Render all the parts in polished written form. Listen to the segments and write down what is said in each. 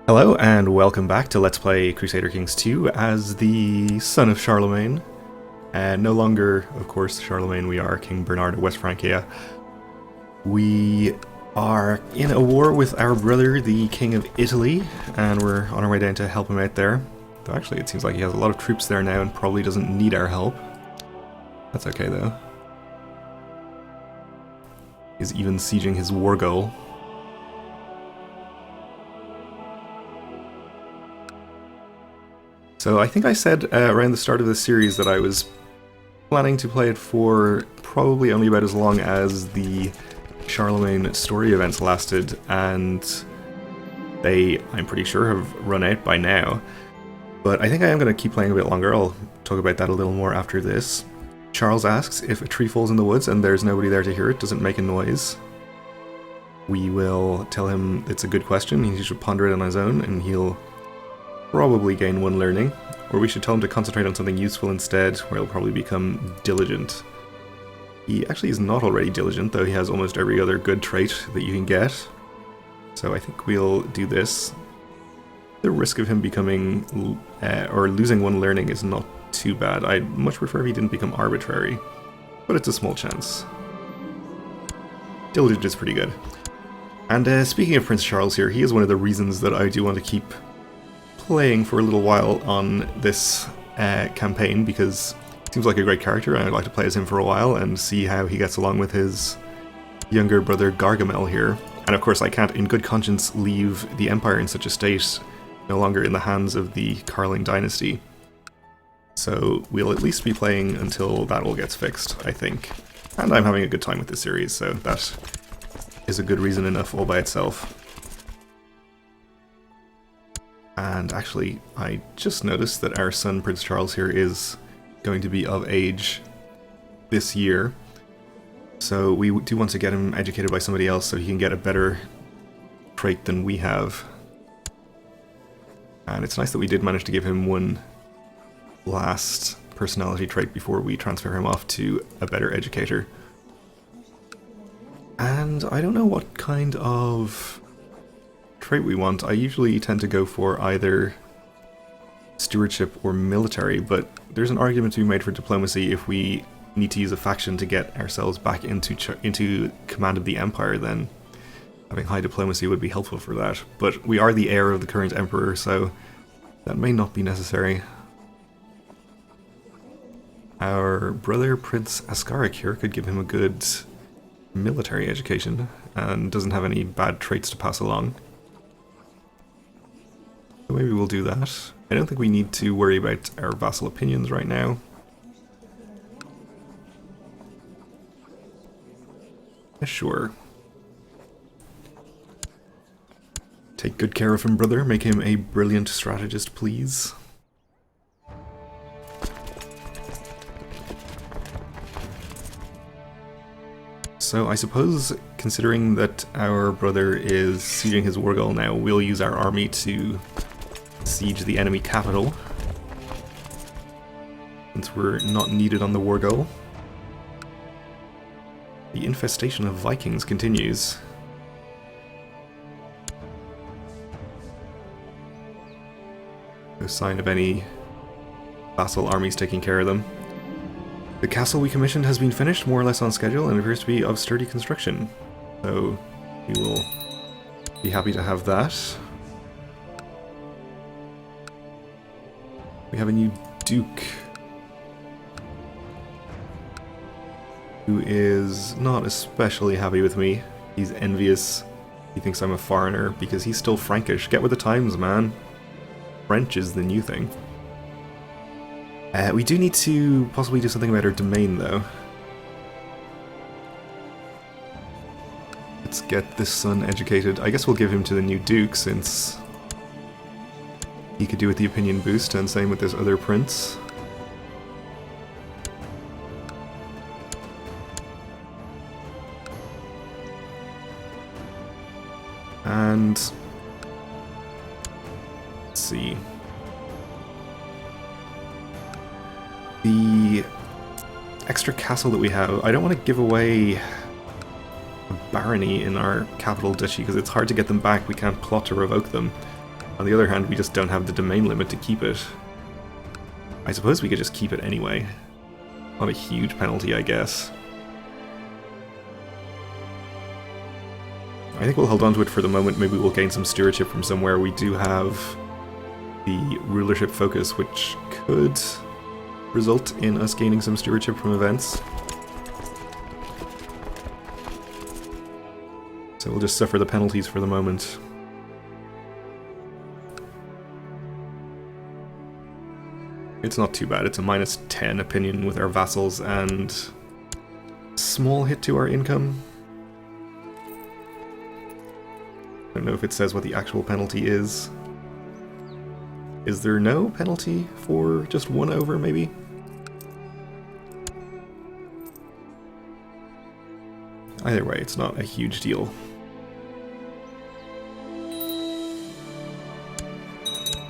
Hello and welcome back to Let's Play Crusader Kings 2 as the son of Charlemagne. No longer, of course, Charlemagne, we are King Bernard of West Francia. We are in a war with our brother, the King of Italy, and we're on our way down to help him out there. Though actually it seems like he has a lot of troops there now and probably doesn't need our help. That's okay though. He's even sieging his war goal. So I think I said around the start of this series that I was planning to play it for probably only about as long as the Charlemagne story events lasted, and they, I'm pretty sure, have run out by now. But I think I am going to keep playing a bit longer. I'll talk about that a little more after this. Charles asks if a tree falls in the woods and there's nobody there to hear it, does it make a noise? We will tell him it's a good question, he should ponder it on his own, and he'll probably gain one learning, or we should tell him to concentrate on something useful instead, where he'll probably become diligent. He actually is not already diligent, though he has almost every other good trait that you can get. So I think we'll do this. The risk of him becoming, or losing one learning is not too bad. I'd much prefer if he didn't become arbitrary, but it's a small chance. Diligent is pretty good. And speaking of Prince Charles here, he is one of the reasons that I do want to keep playing for a little while on this campaign, because he seems like a great character and I'd like to play as him for a while and see how he gets along with his younger brother Gargamel here. And of course I can't in good conscience leave the Empire in such a state, no longer in the hands of the Karling dynasty. So we'll at least be playing until that all gets fixed, I think. And I'm having a good time with this series, so that is a good reason enough all by itself. And actually, I just noticed that our son, Prince Charles here, is going to be of age this year. So we do want to get him educated by somebody else so he can get a better trait than we have. And it's nice that we did manage to give him one last personality trait before we transfer him off to a better educator. And I don't know what kind of trait we want. I usually tend to go for either stewardship or military, but there's an argument to be made for diplomacy if we need to use a faction to get ourselves back into command of the Empire. Then having high diplomacy would be helpful for that. But we are the heir of the current emperor, so that may not be necessary. Our brother Prince Ascaric here could give him a good military education and doesn't have any bad traits to pass along. So maybe we'll do that. I don't think we need to worry about our vassal opinions right now. Sure. Take good care of him, brother. Make him a brilliant strategist, please. So I suppose, considering that our brother is sieging his war goal now, we'll use our army to siege the enemy capital, since we're not needed on the war goal. The infestation of Vikings continues. No sign of any vassal armies taking care of them. The castle we commissioned has been finished, more or less on schedule, and appears to be of sturdy construction. So we will be happy to have that. We have a new duke, who is not especially happy with me. He's envious. He thinks I'm a foreigner because he's still Frankish. Get with the times, man. French is the new thing. We do need to possibly do something about our domain, though. Let's get this son educated. I guess we'll give him to the new duke, since he could do with the opinion boost, and same with this other prince. And let's see. The extra castle that we have, I don't want to give away a barony in our capital duchy because it's hard to get them back. We can't plot to revoke them. On the other hand, we just don't have the domain limit to keep it. I suppose we could just keep it anyway. Not a huge penalty, I guess. I think we'll hold on to it for the moment. Maybe we'll gain some stewardship from somewhere. We do have the rulership focus, which could result in us gaining some stewardship from events. So we'll just suffer the penalties for the moment. It's not too bad. It's a -10 opinion with our vassals and small hit to our income. I don't know if it says what the actual penalty is. Is there no penalty for just 1 over, maybe? Either way, it's not a huge deal.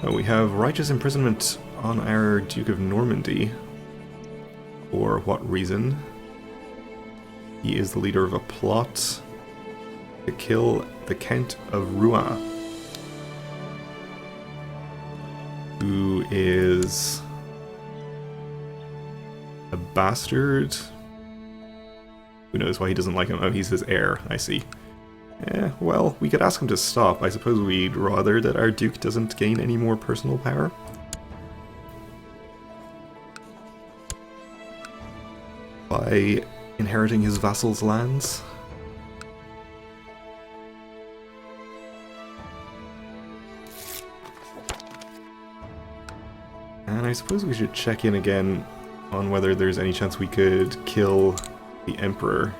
Oh, we have righteous imprisonment on our Duke of Normandy. For what reason? He is the leader of a plot to kill the Count of Rouen, who is a bastard. Who knows why he doesn't like him? Oh, he's his heir, I see. Well, we could ask him to stop. I suppose we'd rather that our Duke doesn't gain any more personal power. By inheriting his vassals' lands. And I suppose we should check in again on whether there's any chance we could kill the Emperor,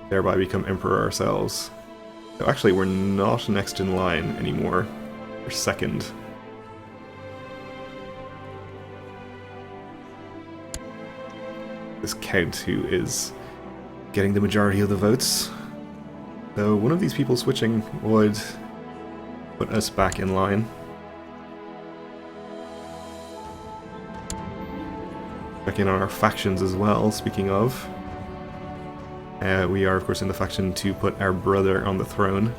thereby become Emperor ourselves. So actually, we're not next in line anymore. We're second. This Count who is getting the majority of the votes. So one of these people switching would put us back in line. Check in on our factions as well, speaking of. We are, of course, in the faction to put our brother on the throne.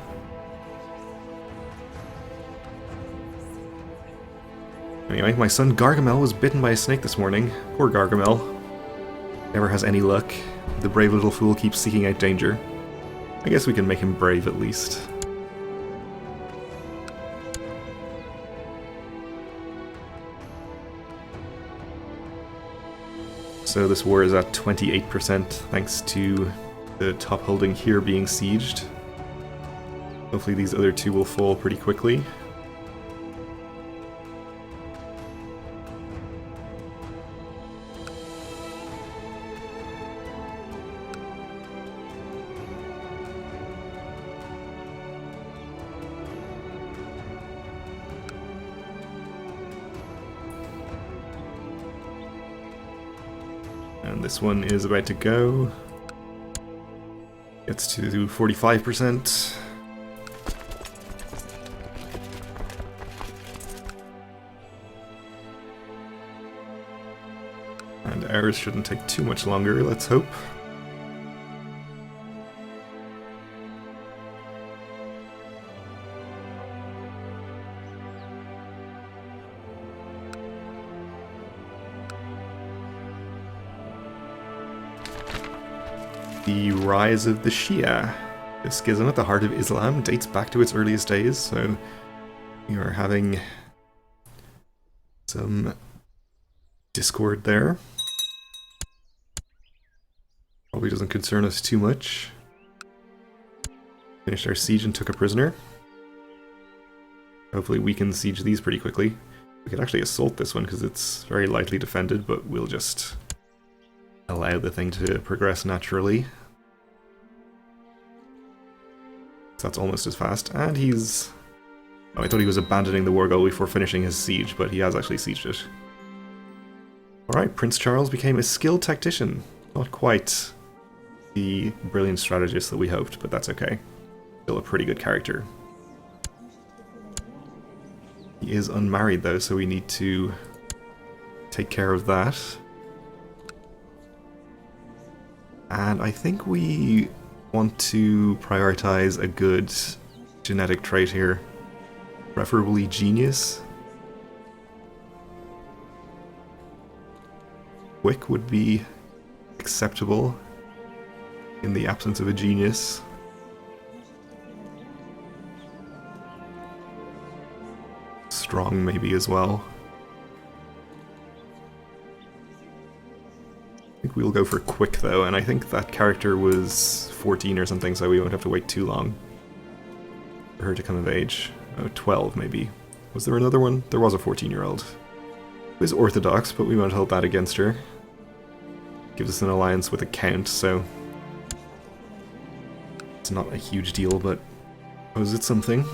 Anyway, my son Gargamel was bitten by a snake this morning. Poor Gargamel. Never has any luck. The brave little fool keeps seeking out danger. I guess we can make him brave at least. So this war is at 28% thanks to the top holding here being sieged. Hopefully these other two will fall pretty quickly. And this one is about to go. Gets to 45%. And ours shouldn't take too much longer, let's hope. The rise of the Shia. The schism at the heart of Islam dates back to its earliest days, so we are having some discord there. Probably doesn't concern us too much. Finished our siege and took a prisoner. Hopefully we can siege these pretty quickly. We could actually assault this one because it's very lightly defended, but we'll just allow the thing to progress naturally. So that's almost as fast. And he's... Oh, I thought he was abandoning the war goal before finishing his siege, but he has actually sieged it. Alright, Prince Charles became a skilled tactician. Not quite the brilliant strategist that we hoped, but that's okay. Still a pretty good character. He is unmarried though, so we need to take care of that. And I think we want to prioritize a good genetic trait here. Preferably genius. Quick would be acceptable in the absence of a genius. Strong maybe as well. I think we'll go for quick though, and I think that character was 14 or something, so we won't have to wait too long for her to come of age. Oh, 12 maybe. Was there another one? There was a 14-year-old. It was Orthodox, but we won't hold that against her. Gives us an alliance with a count, so it's not a huge deal, but was it something?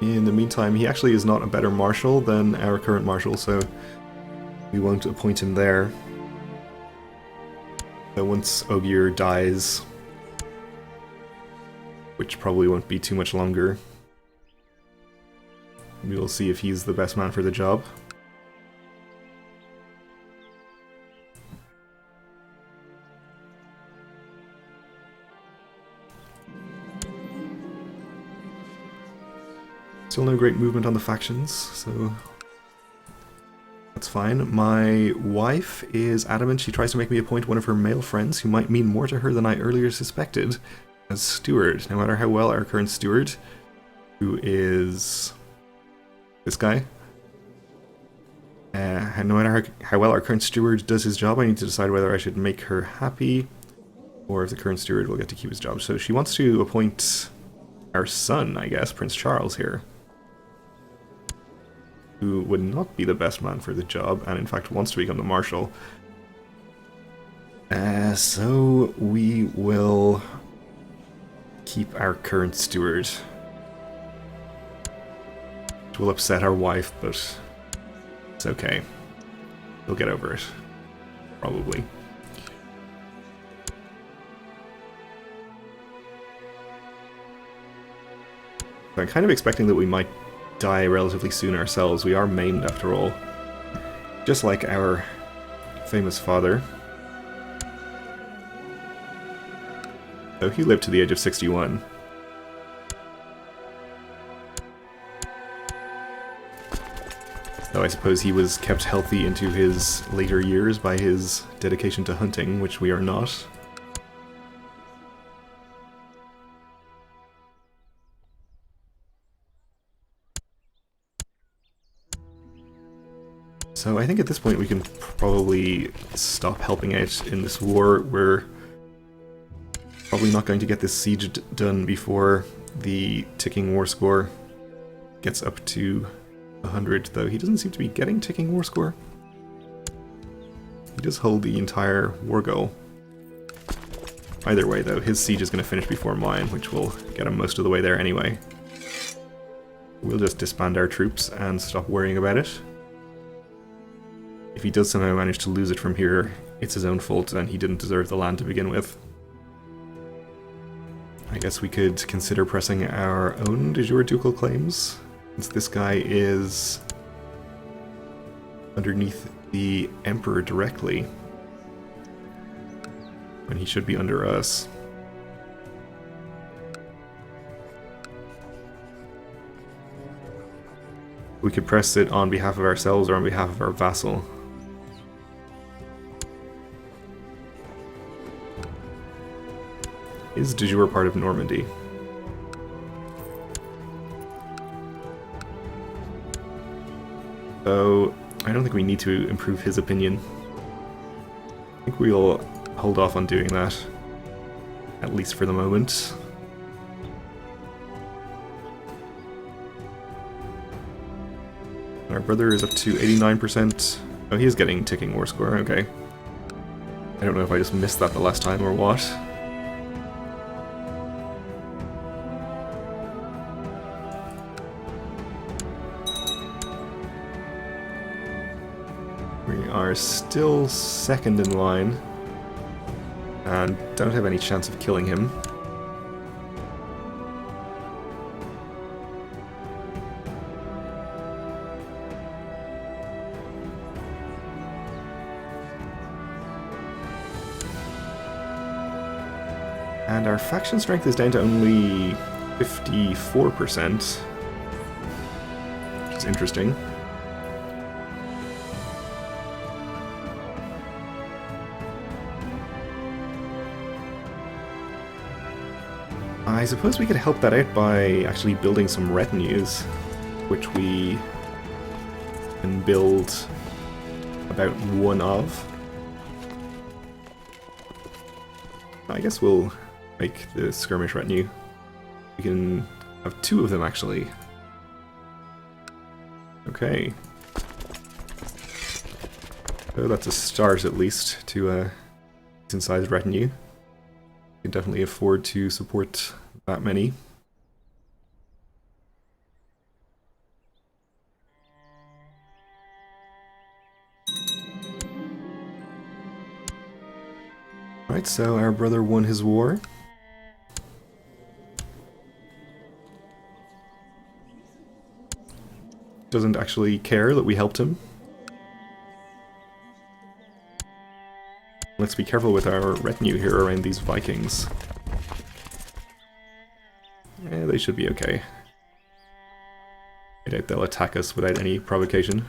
In the meantime, he actually is not a better marshal than our current marshal, so we won't appoint him there. So once Ogier dies, which probably won't be too much longer, we will see if he's the best man for the job. Still no great movement on the factions, so that's fine. My wife is adamant she tries to make me appoint one of her male friends who might mean more to her than I earlier suspected as steward, no matter how well our current steward, who is this guy, no matter how well our current steward does his job, I need to decide whether I should make her happy or if the current steward will get to keep his job. So she wants to appoint our son, I guess, Prince Charles here, who would not be the best man for the job, and in fact wants to become the marshal. So we will keep our current steward. Which will upset our wife, but it's okay. We'll get over it. Probably. I'm kind of expecting that we might die relatively soon ourselves. We are maimed after all. Just like our famous father. Though he lived to the age of 61. Though I suppose he was kept healthy into his later years by his dedication to hunting, which we are not. So I think at this point we can probably stop helping out in this war. We're probably not going to get this siege done before the ticking war score gets up to 100, though he doesn't seem to be getting ticking war score. He does hold the entire war goal. Either way, though, his siege is going to finish before mine, which will get him most of the way there anyway. We'll just disband our troops and stop worrying about it. If he does somehow manage to lose it from here, it's his own fault and he didn't deserve the land to begin with. I guess we could consider pressing our own de jure ducal claims, since this guy is underneath the Emperor directly, when he should be under us. We could press it on behalf of ourselves or on behalf of our vassal. Is de jure part of Normandy? So, I don't think we need to improve his opinion. I think we'll hold off on doing that, at least for the moment. Our brother is up to 89%. Oh, he is getting ticking war score, okay. I don't know if I just missed that the last time or what. We are still second in line, and don't have any chance of killing him. And our faction strength is down to only 54%, which is interesting. I suppose we could help that out by actually building some retinues, which we can build about one of. I guess we'll make the skirmish retinue. We can have two of them, actually. Okay. So that's a start, at least, to a decent-sized retinue. We can definitely afford to support that many. Right, so our brother won his war. Doesn't actually care that we helped him. Let's be careful with our retinue here around these Vikings. Yeah, they should be okay. I doubt they'll attack us without any provocation.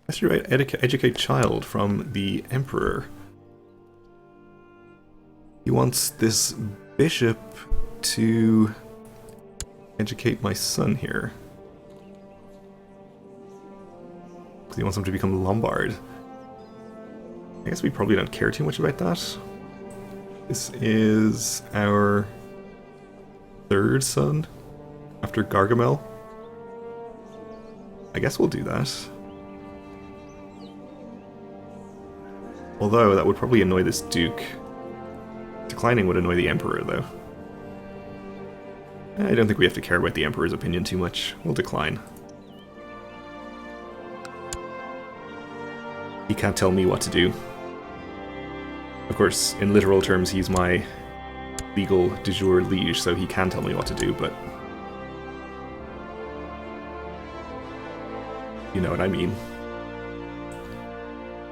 That's right, educate child from the Emperor. He wants this bishop to educate my son here. Because he wants him to become Lombard. I guess we probably don't care too much about that. This is our third son after Gargamel. I guess we'll do that. Although that would probably annoy this Duke. Declining would annoy the Emperor, though. I don't think we have to care about the Emperor's opinion too much. We'll decline. He can't tell me what to do. Of course, in literal terms, he's my legal de jure liege, so he can tell me what to do, but... you know what I mean.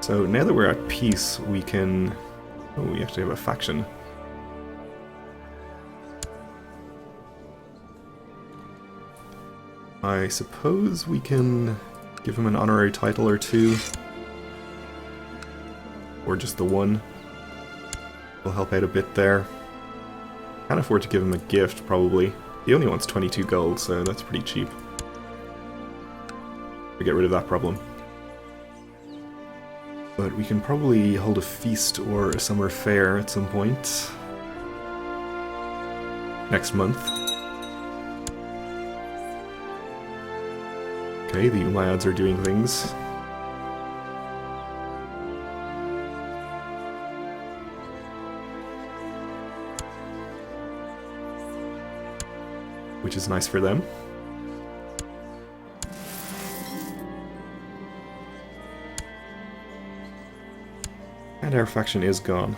So now that we're at peace, we can... oh, we actually have a faction. I suppose we can give him an honorary title or two. Or just the one. Will help out a bit there. Can't afford to give him a gift, probably. He only wants 22 gold, so that's pretty cheap. To get rid of that problem. But we can probably hold a feast or a summer fair at some point. Next month. Okay, the Umayyads are doing things. Which is nice for them. And our faction is gone.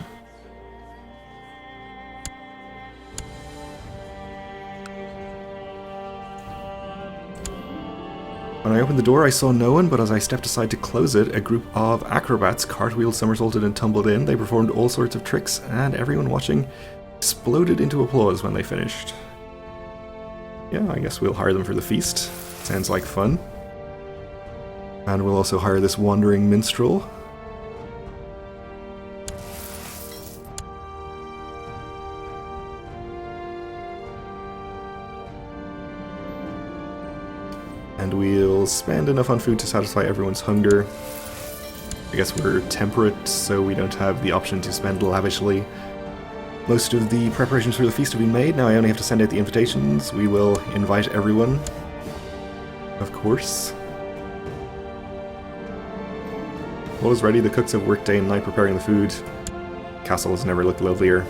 When I opened the door, I saw no one, but as I stepped aside to close it, a group of acrobats cartwheeled, somersaulted, and tumbled in. They performed all sorts of tricks, and everyone watching exploded into applause when they finished. Yeah, I guess we'll hire them for the feast. Sounds like fun. And we'll also hire this wandering minstrel. And we'll spend enough on food to satisfy everyone's hunger. I guess we're temperate, so we don't have the option to spend lavishly. Most of the preparations for the feast have been made. Now I only have to send out the invitations. We will invite everyone, of course. All is ready. The cooks have worked day and night preparing the food. Castle has never looked lovelier.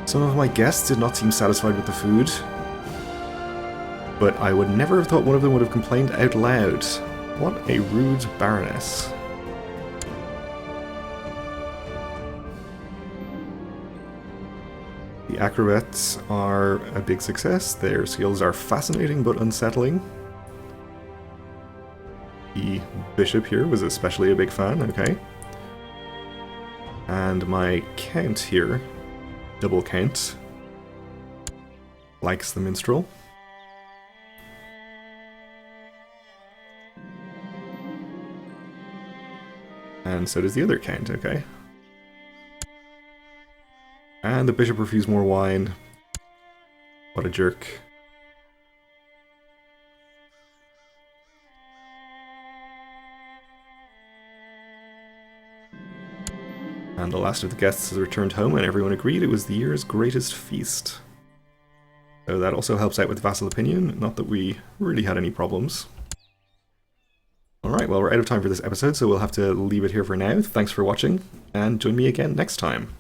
Some of my guests did not seem satisfied with the food, but I would never have thought one of them would have complained out loud. What a rude baroness. The acrobats are a big success. Their skills are fascinating but unsettling. The bishop here was especially a big fan, okay. And my count here, double count, likes the minstrel. And so does the other count, okay. And the bishop refused more wine. What a jerk. And the last of the guests has returned home, and everyone agreed it was the year's greatest feast. So that also helps out with vassal opinion, not that we really had any problems. Alright, well, we're out of time for this episode, so we'll have to leave it here for now. Thanks for watching, and join me again next time.